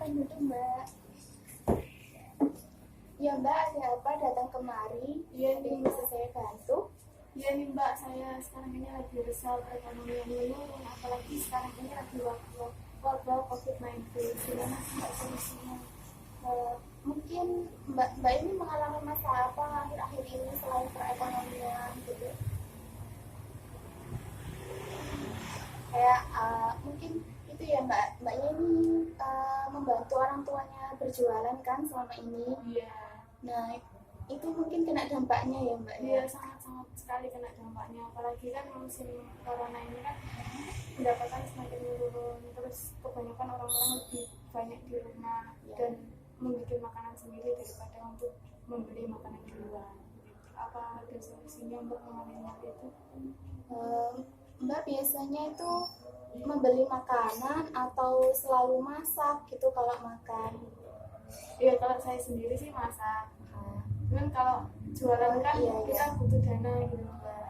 Silakan duduk, Mbak. Ya, Mbak, ada apa datang kemari? Iya nih, Bisa saya bantu? iya nih Mbak, saya sekarang ini lagi risau perekonomian menurun, apalagi sekarang ini lagi wabah COVID-19. Gimana sih Mbak solusinya? Mungkin Mbak ini mengalami masalah apa akhir-akhir ini selain perekonomian gitu? Kayak mungkin itu ya Mbaknya ini membantu orang tuanya berjualan kan selama ini. Iya, Nah, itu mungkin kena dampaknya ya Mbak iya ya. sangat-sangat sekali kena dampaknya, apalagi kan musim corona ini kan pendapatan semakin menurun, terus kebanyakan orang-orang lebih banyak di rumah dan membuat makanan sendiri daripada untuk membeli makanan di luar. Apa ada solusinya untuk mengalami hal itu? Mbak biasanya itu membeli makanan atau selalu masak gitu kalau makan? Iya, kalau saya sendiri sih masak. Cuman kalau jualan kan Iya, kita iya. butuh dana gitu Mbak.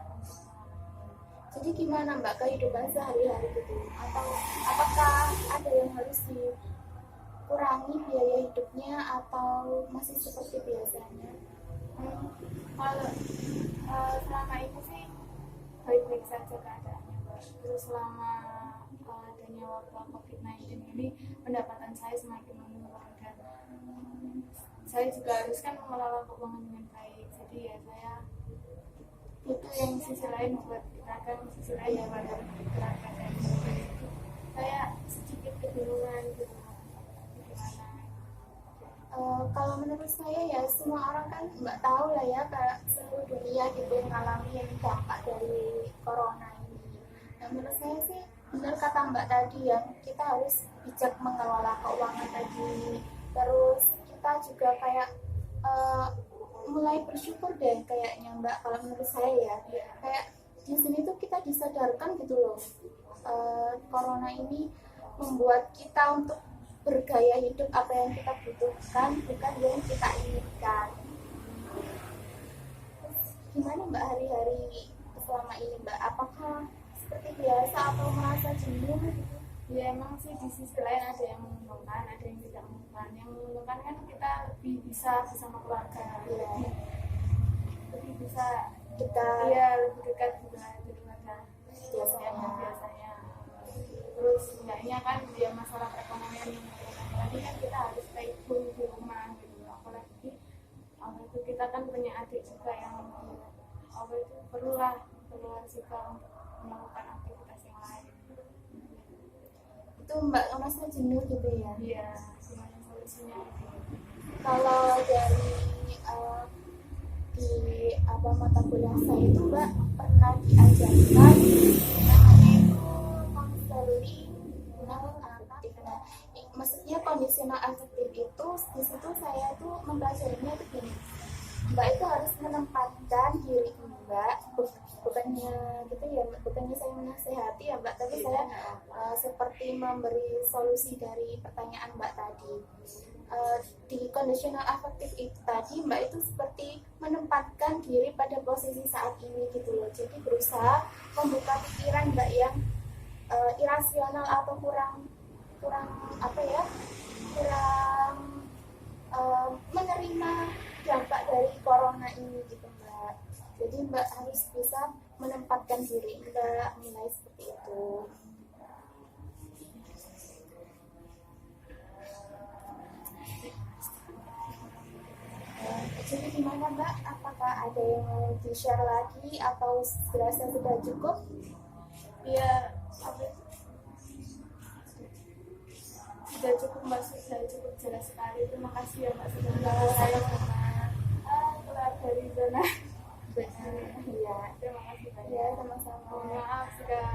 Jadi gimana Mbak kehidupan sehari-hari gitu? Atau apakah ada yang harus dikurangi biaya hidupnya atau masih seperti biasanya? Kalau selama ini sih baik-baik saja keadaannya Mbak. Terus selama adanya wabah COVID-19 ini pendapatan saya semakin menurun dan saya juga harus kan mengelola keuangan dengan baik. Jadi ya saya itu yang sisi lain buat gerakan, sisi lain buat gerakan dan saya sedikit kebingungan gitu gimana. Kalau menurut saya ya semua orang kan Mbak tahu lah ya kayak seluruh dunia gitu mengalami dampak dari corona ini. Nah menurut saya sih benar kata Mbak tadi ya kita harus bijak mengelola keuangan tadi. Terus kita juga kayak mulai bersyukur deh kayaknya Mbak kalau menurut saya ya. Kayak di sini tuh kita disadarkan gitu loh. Corona ini membuat kita untuk bergaya hidup apa yang kita butuhkan bukan yang kita inginkan. Terus gimana Mbak hari-hari selama ini Mbak? Apakah seperti biasa atau merasa jenuh gitu? Ya emang sih di sisi lain ada yang menguntungkan, ada yang tidak menguntungkan. Yang menguntungkan kan kita lebih bisa bersama keluarga, Ya. lebih bisa Kita lebih dekat juga daripada biasanya. Terus enggaknya kan dia masalah perekonomian yang apalagi kan kita harus stay tune di rumah gitu. Apalagi itu kita kan punya adik juga yang itu perlulah keluar juga untuk melakukan aktivitas yang lain. itu Mbak merasa jenuh gitu ya. Iya, gimana solusinya? Kalau dari di mata kuliah saya itu Mbak pernah diajarkan namanya itu konseling afektif. Nah, maksudnya conditional affective itu di situ saya tuh mempelajarinya itu gini. Mbak itu harus menempatkan diri Mbak bukannya gitu ya, bukannya saya menasehati ya Mbak, tapi saya seperti memberi solusi dari pertanyaan Mbak tadi. Di conditional affective itu tadi Mbak itu seperti menempatkan diri pada posisi saat ini gitu loh. Jadi berusaha membuka pikiran Mbak yang irasional atau kurang apa ya, kurang menerima dampak dari corona ini gitu Mbak. Jadi Mbak harus bisa menempatkan diri Mbak, mulai seperti itu. Jadi gimana Mbak? Apakah ada yang mau di-share lagi atau dirasa sudah cukup? Iya, sudah cukup Mbak, sudah cukup jelas sekali. Terima kasih ya Mbak sudah menolong saya keluar dari zona. Iya, Terima kasih banyak. ya sama-sama. Maaf sudah